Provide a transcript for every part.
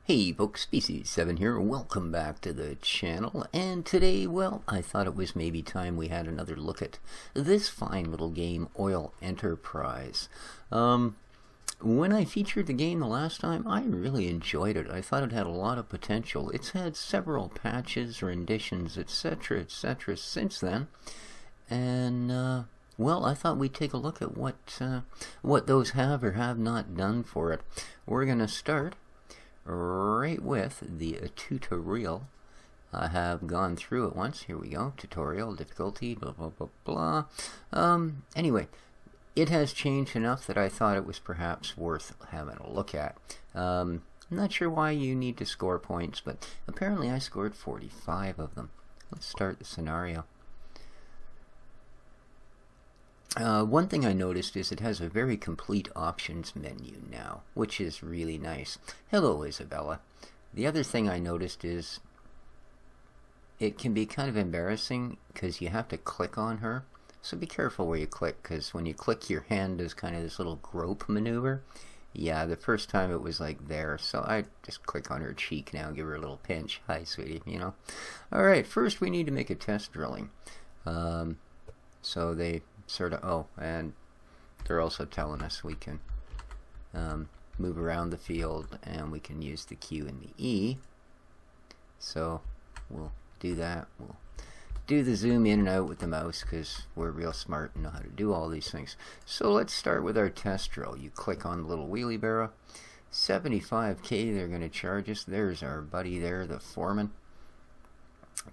Hey folks, Species7 here, welcome back to the channel, and today, well, I thought it was maybe time we had another look at this fine little game, Oil Enterprise. When I featured the game the last time, I really enjoyed it. I thought it had a lot of potential. It's had several patches, renditions, etc., since then, and, well, I thought we'd take a look at what those have or have not done for it. We're going to start right with the tutorial. I have gone through it once. Here we go. Tutorial, difficulty, blah, blah, blah, blah. Anyway, it has changed enough that I thought it was perhaps worth having a look at. I'm not sure why you need to score points, but apparently I scored 45 of them. Let's start the scenario. One thing I noticed is it has a very complete options menu now, which is really nice. Hello, Isabella. The other thing I noticed is it can be kind of embarrassing because you have to click on her. So be careful where you click, because when you click, your hand does kind of this little grope maneuver. Yeah, the first time it was like there, so I just click on her cheek now and give her a little pinch. Hi, sweetie, you know. Alright, first we need to make a test drilling. So they sort of, oh, and they're also telling us we can move around the field and we can use the Q and the E. So we'll do that. We'll do the zoom in and out with the mouse because we're real smart and know how to do all these things. So let's start with our test drill. You click on the little wheelie barrow. 75K they're going to charge us. There's our buddy there, the foreman.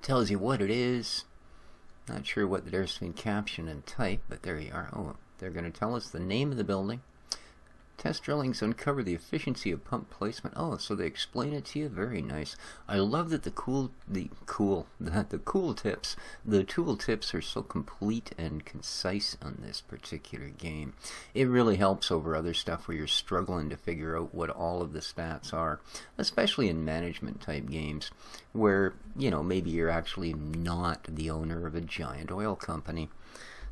Tells you what it is. Not sure what the difference between caption and type, but there you are. Oh, they're going to tell us the name of the building. Test drillings uncover the efficiency of pump placement. Oh, so they explain it to you. Very nice. I love that the tool tips are so complete and concise on this particular game. It really helps over other stuff where you're struggling to figure out what all of the stats are, especially in management type games where, you know, maybe you're actually not the owner of a giant oil company.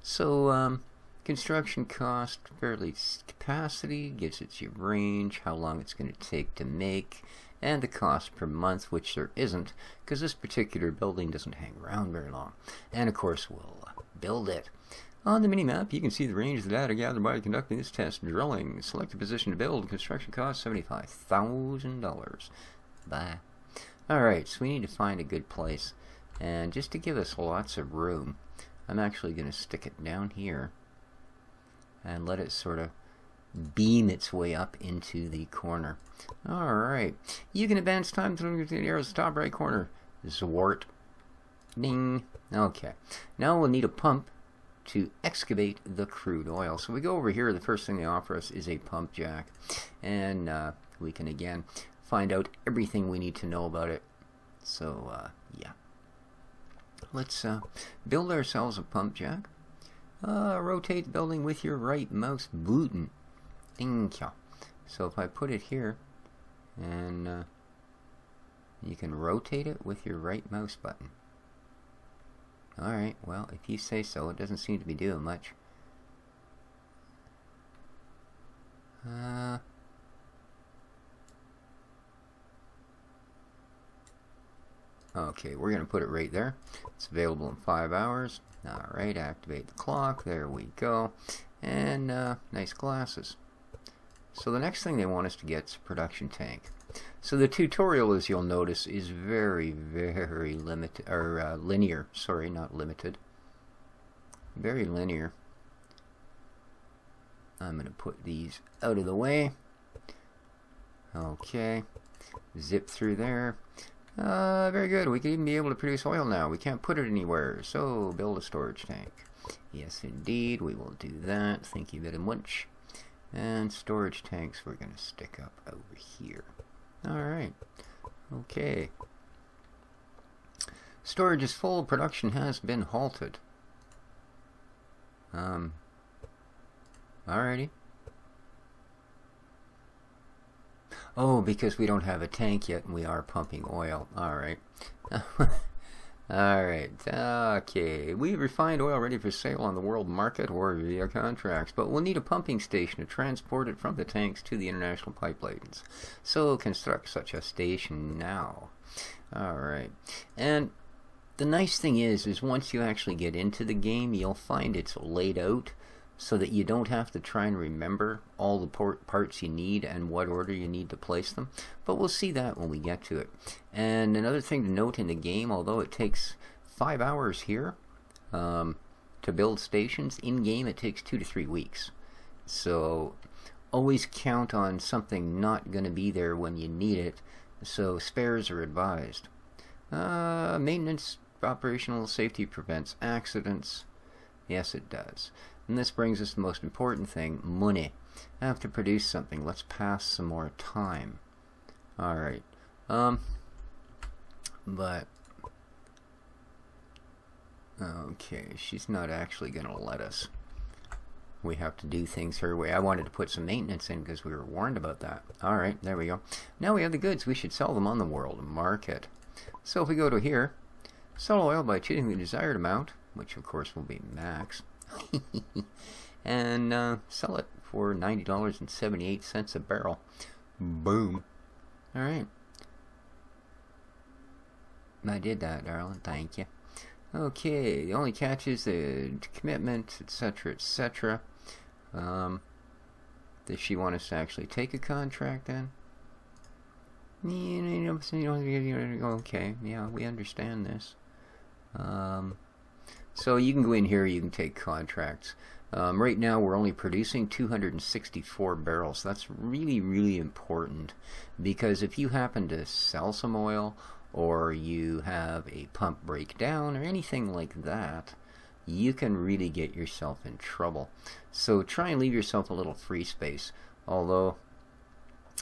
So, construction cost, fairly capacity, gives it your range, how long it's going to take to make, and the cost per month, which there isn't, because this particular building doesn't hang around very long. And of course, we'll build it. On the minimap, you can see the range of the data gathered by conducting this test drilling. Select a position to build. Construction cost $75,000. Bye. Alright, so we need to find a good place. And just to give us lots of room, I'm actually going to stick it down here and let it sort of beam its way up into the corner. Alright, you can advance time through the arrow's top right corner. Zwart. Ding. Okay, now we'll need a pump to excavate the crude oil. So we go over here, the first thing they offer us is a pump jack. And we can again find out everything we need to know about it. So, yeah. Let's build ourselves a pump jack. Rotate the building with your right mouse button. Ding-kya. So if I put it here, and you can rotate it with your right mouse button. Alright, well, if you say so, it doesn't seem to be doing much. Okay, we're going to put it right there. It's available in 5 hours. Alright, activate the clock. There we go. And nice glasses. So the next thing they want us to get is a production tank. So the tutorial, as you'll notice, is very, very limited, or linear. Sorry, not limited. Very linear. I'm going to put these out of the way. Okay. Zip through there. Very good. We can even be able to produce oil now. We can't put it anywhere, so build a storage tank. Yes, indeed, we will do that. Thank you very much. And storage tanks we're going to stick up over here. Alright. Okay. Storage is full. Production has been halted. Alrighty. Oh, because we don't have a tank yet and we are pumping oil. Alright. Alright, okay. We refined oil ready for sale on the world market or via contracts, but we'll need a pumping station to transport it from the tanks to the international pipelines. So construct such a station now. Alright. And the nice thing is once you actually get into the game, you'll find it's laid out so that you don't have to try and remember all the parts you need and what order you need to place them. But we'll see that when we get to it. And another thing to note in the game, although it takes 5 hours here to build stations, in-game it takes 2 to 3 weeks. So always count on something not going to be there when you need it, so spares are advised. Maintenance, operational safety prevents accidents. Yes, it does. And this brings us to the most important thing, money. I have to produce something. Let's pass some more time. Alright. But okay, she's not actually going to let us. We have to do things her way. I wanted to put some maintenance in because we were warned about that. Alright, there we go. Now we have the goods. We should sell them on the world market. So if we go to here, sell oil by choosing the desired amount, which of course will be max. And sell it for $90.78 a barrel. Boom. Alright. I did that, darling. Thank you. Okay, the only catch is the commitment, etc., etc. Does she want us to actually take a contract then? Okay, yeah, we understand this. So you can go in here, you can take contracts. Right now we're only producing 264 barrels. That's really, really important, because if you happen to sell some oil or you have a pump breakdown or anything like that, you can really get yourself in trouble. So try and leave yourself a little free space. Although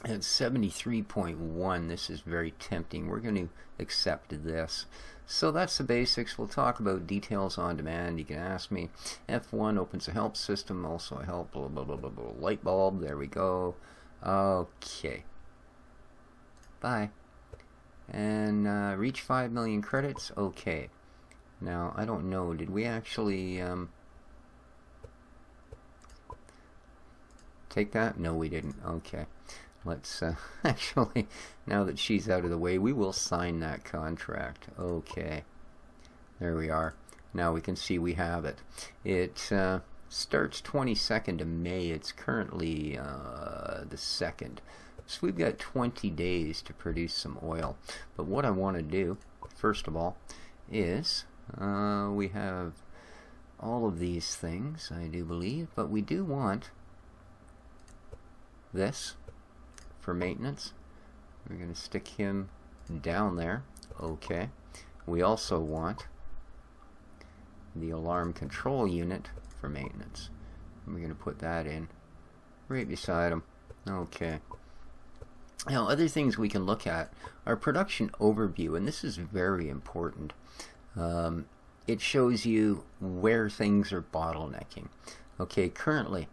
at 73.1, this is very tempting. We're going to accept this. So that's the basics. We'll talk about details on demand. You can ask me. F1 opens a help system, also a help, blah, blah, blah, blah, blah, light bulb. There we go. Okay. Bye. And reach 5 million credits. Okay. Now, I don't know. Did we actually take that? No, we didn't. Okay. Let's actually, now that she's out of the way, we will sign that contract. Okay. There we are. Now we can see we have it. It starts 22nd of May. It's currently the 2nd. So we've got 20 days to produce some oil. But what I want to do, first of all, is we have all of these things, I do believe, but we do want this for maintenance. We're going to stick him down there. Okay. We also want the alarm control unit for maintenance. We're going to put that in right beside him. Okay. Now, other things we can look at are production overview, and this is very important. It shows you where things are bottlenecking. Okay, currently,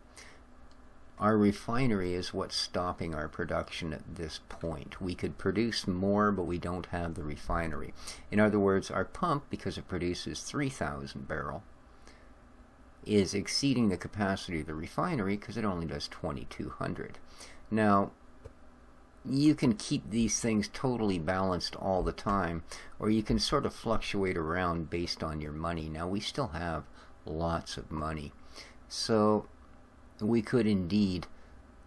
our refinery is what's stopping our production at this point. We could produce more, but we don't have the refinery. In other words, our pump, because it produces 3,000 barrel, is exceeding the capacity of the refinery because it only does 2,200. Now, you can keep these things totally balanced all the time, or you can sort of fluctuate around based on your money. Now, we still have lots of money, so we could indeed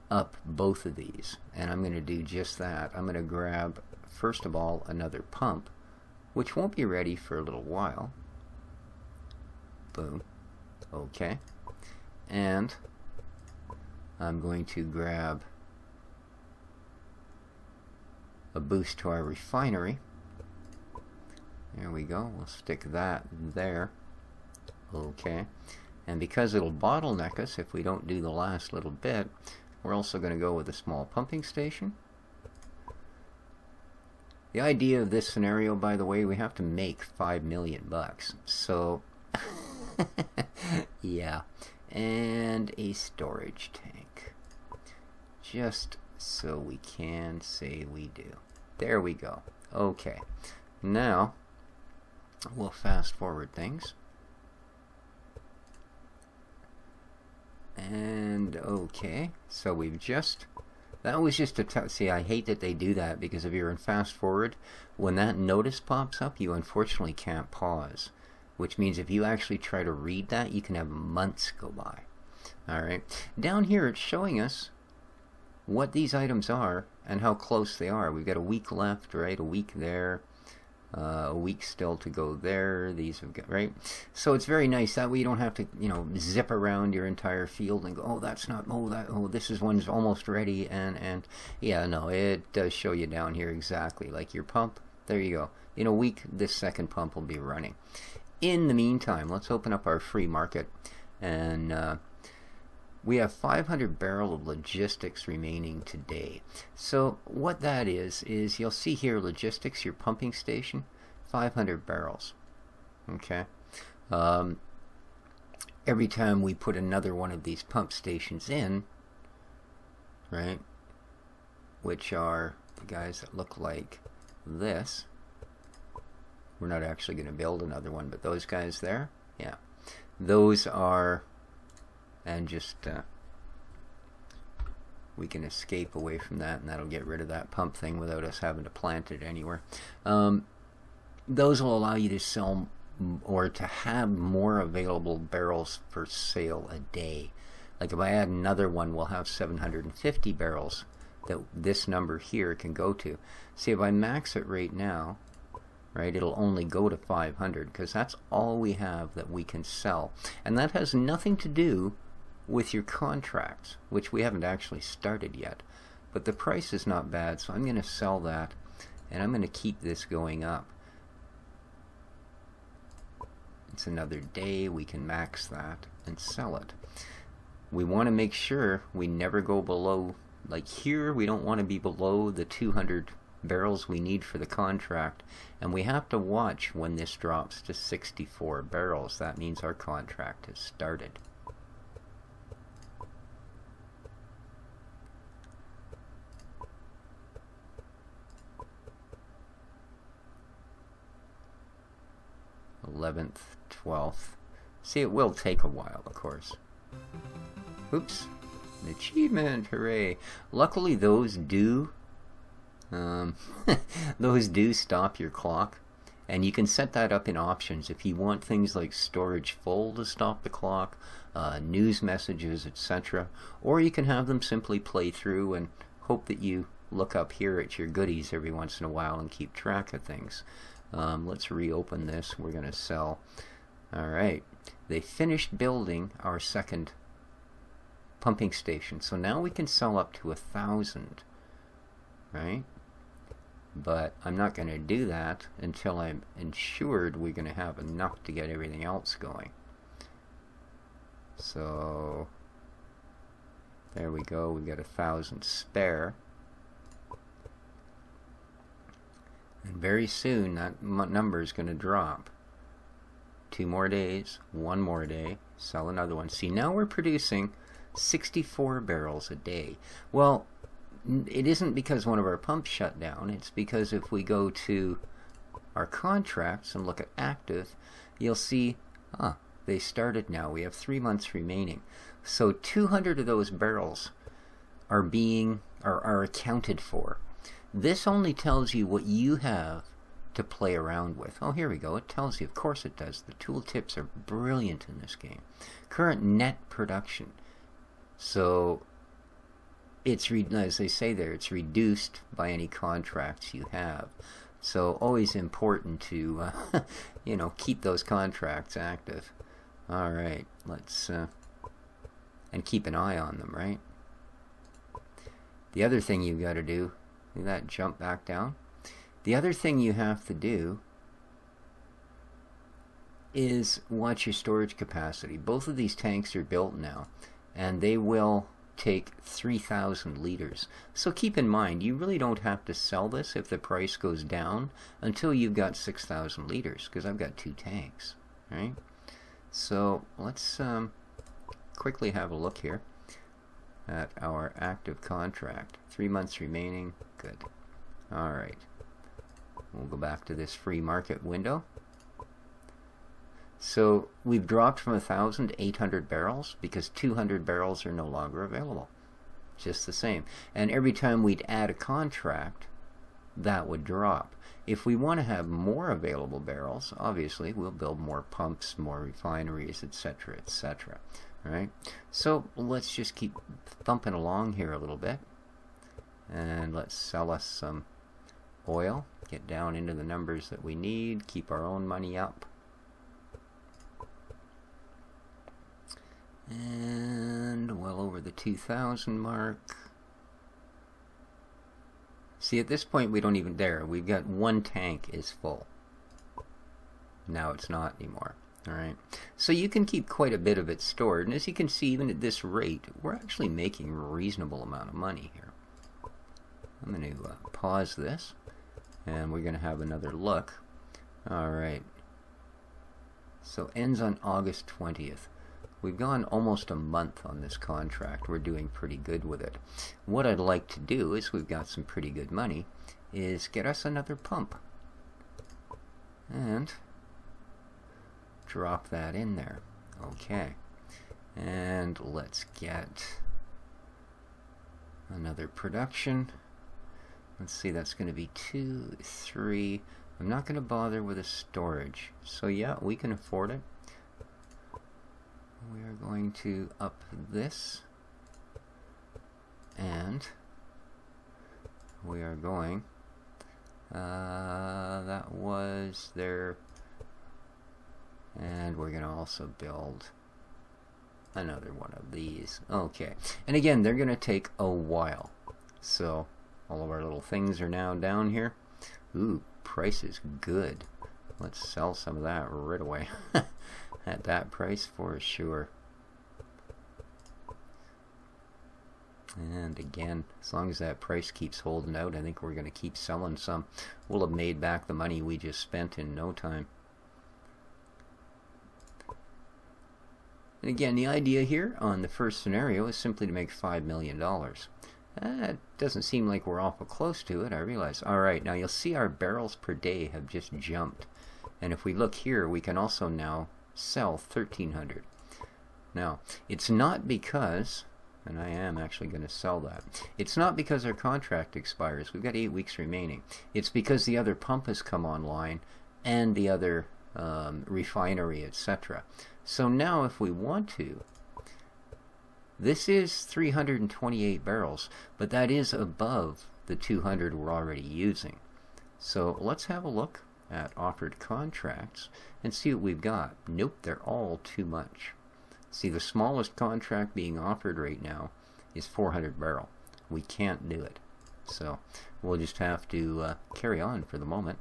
up both of these, and I'm going to do just that. I'm going to grab, first of all, another pump, which won't be ready for a little while. Boom. Okay. And I'm going to grab a boost to our refinery. There we go. We'll stick that there. Okay. And because it'll bottleneck us if we don't do the last little bit, we're also going to go with a small pumping station. The idea of this scenario, by the way, we have to make 5 million bucks. So, yeah. And a storage tank. Just so we can say we do. There we go. Okay. Now, We'll fast forward things. And okay, so we've just, that was just a see, I hate that they do that, because if you're in fast forward, when that notice pops up, you unfortunately can't pause, which means if you actually try to read that, you can have months go by. Alright, down here it's showing us what these items are and how close they are. We've got a week left, right? A week there, a week still to go there. These have got, right? So it's very nice. That way you don't have to, you know, zip around your entire field and go, oh, that's not, oh, that, oh, this is one's almost ready. And yeah, no, it does show you down here exactly. Like your pump, there you go. In a week, this second pump will be running. In the meantime, let's open up our free market, and we have 500 barrel of logistics remaining today. So what that is you'll see here logistics, your pumping station, 500 barrels. Okay. Every time we put another one of these pump stations in, right, which are the guys that look like this. We're not actually going to build another one, but those guys there, yeah, those are, and just we can escape away from that, and that'll get rid of that pump thing without us having to plant it anywhere. Those will allow you to sell or to have more available barrels for sale a day. Like if I add another one, we'll have 750 barrels that this number here can go to. See, if I max it right now, right, it'll only go to 500, because that's all we have that we can sell. And that has nothing to do with your contracts, which we haven't actually started yet. But the price is not bad, so I'm going to sell that, and I'm going to keep this going up. It's another day, we can max that and sell it. We want to make sure we never go below, like here, we don't want to be below the 200 barrels we need for the contract, and we have to watch when this drops to 64 barrels. That means our contract has started. .11th, 12th. See, it will take a while, of course. Oops, an achievement, hooray! Luckily, those do those do stop your clock, and you can set that up in options if you want things like storage full to stop the clock, news messages, etc. Or you can have them simply play through and hope that you look up here at your goodies every once in a while and keep track of things. Let's reopen this. We're going to sell. Alright, they finished building our second pumping station, so now we can sell up to 1,000, right? But I'm not going to do that until I'm ensured we're going to have enough to get everything else going. So there we go, we've got 1,000 spare. And very soon that number is going to drop. 2 more days, 1 more day, sell another one. See, now we're producing 64 barrels a day. Well, it isn't because one of our pumps shut down. It's because if we go to our contracts and look at active, you'll see, they started now. We have 3 months remaining. So 200 of those barrels are accounted for. This only tells you what you have to play around with. Oh, here we go. It tells you. Of course it does. The tooltips are brilliant in this game. Current net production. So it's, as they say there, it's reduced by any contracts you have. So always important to you know, keep those contracts active. All right, let's and keep an eye on them, right? The other thing you've got to do, see that jump back down? The other thing you have to do is watch your storage capacity. Both of these tanks are built now, and they will take 3,000 liters. So keep in mind, you really don't have to sell this if the price goes down until you've got 6,000 liters, because I've got 2 tanks, right? So let's quickly have a look here at our active contract. 3 months remaining. Good. All right. We'll go back to this free market window. So we've dropped from 1,800 barrels because 200 barrels are no longer available. Just the same. And every time we'd add a contract, that would drop. If we want to have more available barrels, obviously we'll build more pumps, more refineries, etc., etc. Right? So let's just keep thumping along here a little bit. And let's sell us some oil, get down into the numbers that we need, keep our own money up. And well over the 2,000 mark. See, at this point we don't even dare. We've got one tank is full. Now it's not anymore. Alright, so you can keep quite a bit of it stored, and as you can see, even at this rate, we're actually making a reasonable amount of money here. I'm going to pause this, and we're going to have another look. Alright, so ends on August 20th. We've gone almost a month on this contract. We're doing pretty good with it. What I'd like to do is, we've got some pretty good money, is get us another pump. And drop that in there. Okay. And let's get another production. Let's see, that's going to be 2, 3. I'm not going to bother with a storage. So yeah, we can afford it. We are going to up this, and we are going, that was there, and we're going to also build another one of these. Okay, and again, they're going to take a while. So all of our little things are now down here. Ooh, price is good. Let's sell some of that right away. At that price for sure. And again, as long as that price keeps holding out, I think we're going to keep selling some. We'll have made back the money we just spent in no time. And again, the idea here on the first scenario is simply to make $5 million. It doesn't seem like we're awful close to it, I realize. Alright, now you'll see our barrels per day have just jumped. And if we look here, we can also now sell 1,300. Now, it's not because, and I am actually going to sell that, it's not because our contract expires. We've got 8 weeks remaining. It's because the other pump has come online and the other refinery, etc. So now if we want to, this is 328 barrels, but that is above the 200 we're already using. So let's have a look at offered contracts and see what we've got. Nope, they're all too much. See, the smallest contract being offered right now is 400 barrel. We can't do it. So we'll just have to carry on for the moment.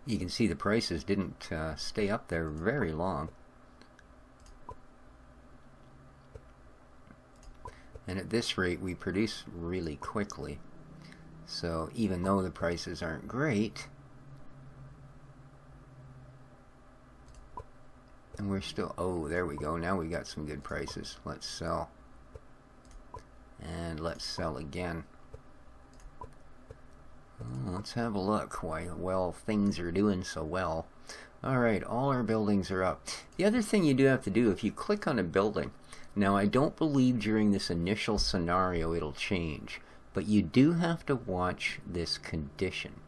You can see the prices didn't stay up there very long. And at this rate we produce really quickly. So even though the prices aren't great, and we're still, oh, there we go. Now we got some good prices. Let's sell. And let's sell again. Oh, let's have a look. Why, well, things are doing so well. Alright, all our buildings are up. The other thing you do have to do, if you click on a building, now I don't believe during this initial scenario it'll change, but you do have to watch this condition.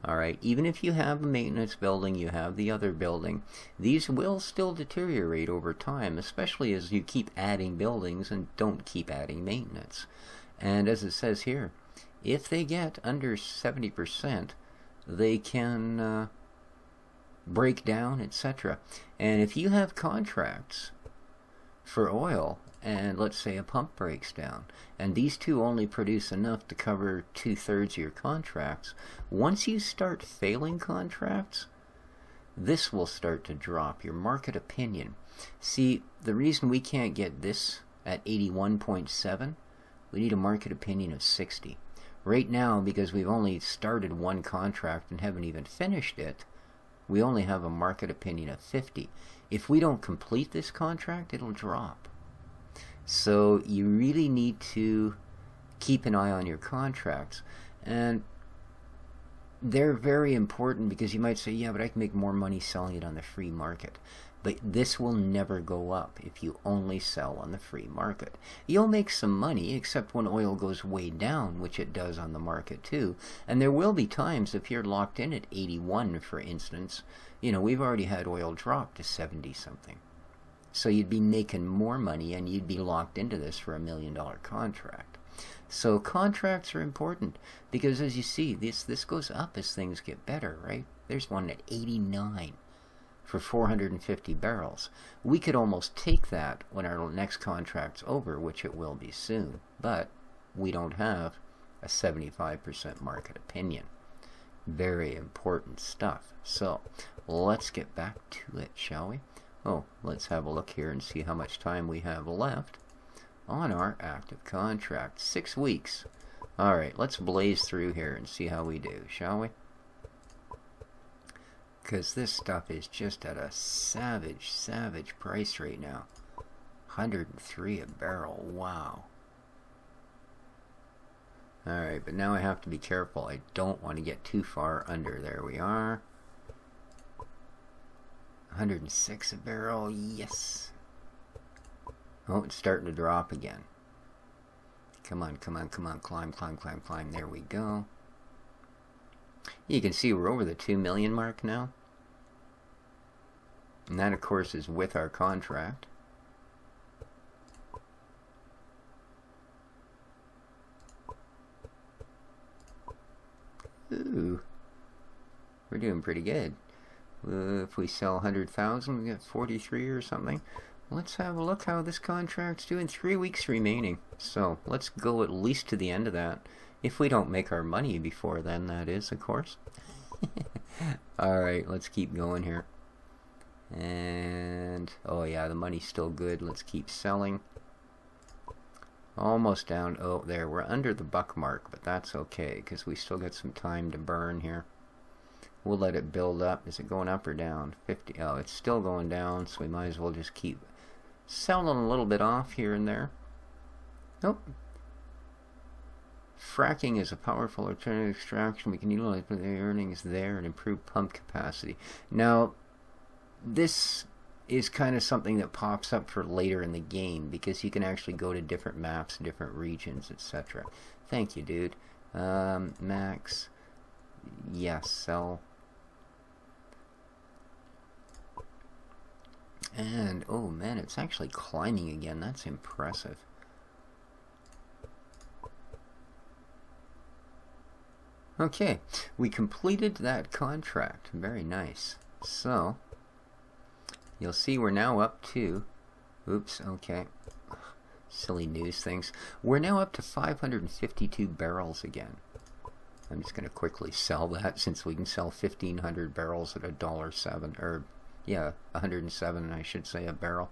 Alright, even if you have a maintenance building, you have the other building, these will still deteriorate over time, especially as you keep adding buildings and don't keep adding maintenance. And as it says here, if they get under 70%, they can break down, etc. And if you have contracts for oil, and let's say a pump breaks down, and these two only produce enough to cover 2/3 of your contracts, once you start failing contracts, this will start to drop, your market opinion. See, the reason we can't get this at 81.7, we need a market opinion of 60. Right now, because we've only started one contract and haven't even finished it, we only have a market opinion of 50. If we don't complete this contract, it'll drop. So you really need to keep an eye on your contracts. And they're very important because you might say, yeah, but I can make more money selling it on the free market. But this will never go up if you only sell on the free market. You'll make some money, except when oil goes way down, which it does on the market too. And there will be times if you're locked in at 81, for instance, you know, we've already had oil drop to 70 something. So you'd be making more money and you'd be locked into this for $1 million contract. So contracts are important because, as you see, this goes up as things get better, right? There's one at 89 for 450 barrels. We could almost take that when our next contract's over, which it will be soon, but we don't have a 75% market opinion. Very important stuff. So let's get back to it, shall we? Oh, let's have a look here and see how much time we have left on our active contract. 6 weeks. Alright, let's blaze through here and see how we do, shall we? Because this stuff is just at a savage price right now. 103 a barrel. Wow. Alright, but now I have to be careful. I don't want to get too far under. There we are. 106 a barrel. Yes. Oh, it's starting to drop again. Come on, come on, come on. Climb, climb, climb, climb. There we go. You can see we're over the 2 million mark now. And that, of course, is with our contract. Ooh. We're doing pretty good. If we sell 100,000, we get 43 or something. Let's have a look how this contract's doing. 3 weeks remaining. So let's go at least to the end of that. If we don't make our money before then, that is, of course. Alright, let's keep going here. And, oh yeah, the money's still good. Let's keep selling. Almost down. Oh, there, we're under the buck mark, but that's okay, because we still got some time to burn here. We'll let it build up. Is it going up or down? 50. Oh, it's still going down, so we might as well just keep selling a little bit off here and there. Nope. Fracking is a powerful alternative extraction. We can utilize the earnings there and improve pump capacity. Now, this is kind of something that pops up for later in the game because you can actually go to different maps, different regions, etc. Thank you, dude. Max. Yes, sell. And, oh man, it's actually climbing again. That's impressive. Okay, we completed that contract. Very nice. So, you'll see we're now up to, oops, okay, silly news things. We're now up to 552 barrels again. I'm just going to quickly sell that since we can sell 1,500 barrels at $1.07, or yeah, 107, I should say, a barrel.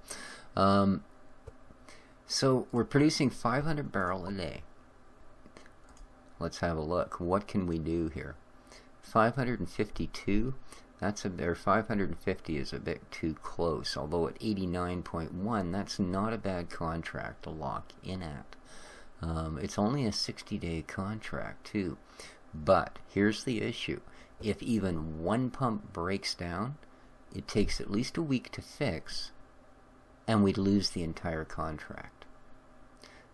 So we're producing 500 barrel a day. Let's have a look. What can we do here? 552. That's or 550 is a bit too close. Although at 89.1, that's not a bad contract to lock in at. It's only a 60-day contract too. But here's the issue. If even one pump breaks down, it takes at least a week to fix, and we'd lose the entire contract.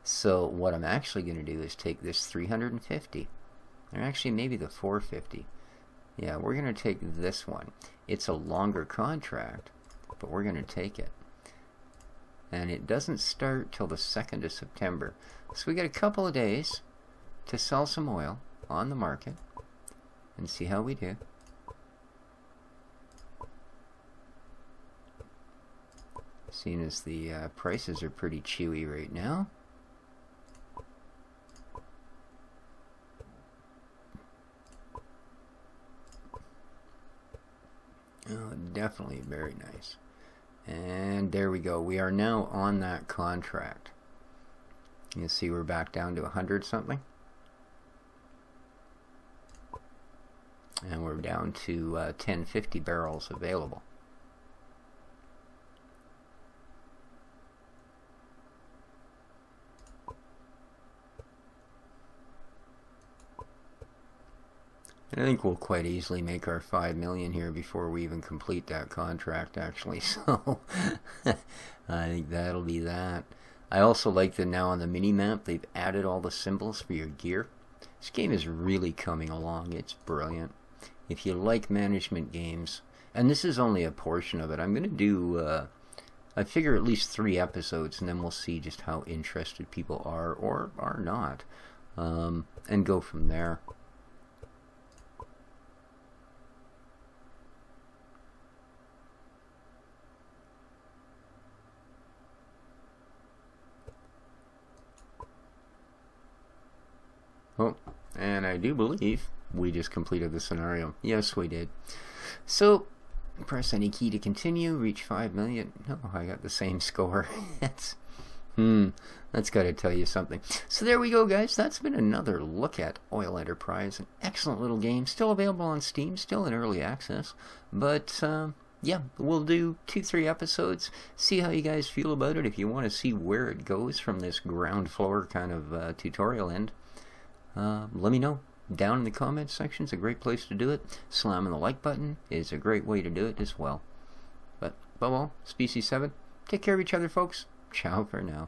So what I'm actually going to do is take this 350, or actually maybe the 450. Yeah, we're going to take this one. It's a longer contract, but we're going to take it. And it doesn't start till the 2nd of September. So we got a couple of days to sell some oil on the market and see how we do. Seeing as the prices are pretty chewy right now. Oh, definitely very nice. And there we go. We are now on that contract. You see we're back down to 100 something. And we're down to 1050 barrels available. I think we'll quite easily make our 5 million here before we even complete that contract, actually. So I think that'll be that. I also like that now on the mini-map they've added all the symbols for your gear. This game is really coming along. It's brilliant. If you like management games, and this is only a portion of it, I'm going to do, I figure at least 3 episodes, and then we'll see just how interested people are or are not, and go from there. Oh, and I do believe we just completed the scenario. Yes, we did. So, press any key to continue, reach 5 million. No, I got the same score. that's got to tell you something. So there we go, guys. That's been another look at Oil Enterprise. An excellent little game. Still available on Steam, still in early access. But, yeah, we'll do 2-3 episodes, see how you guys feel about it. If you want to see where it goes from this ground floor kind of tutorial end, let me know. Down in the comments section is a great place to do it. Slamming the like button is a great way to do it as well. But above all, Species 7, take care of each other, folks. Ciao for now.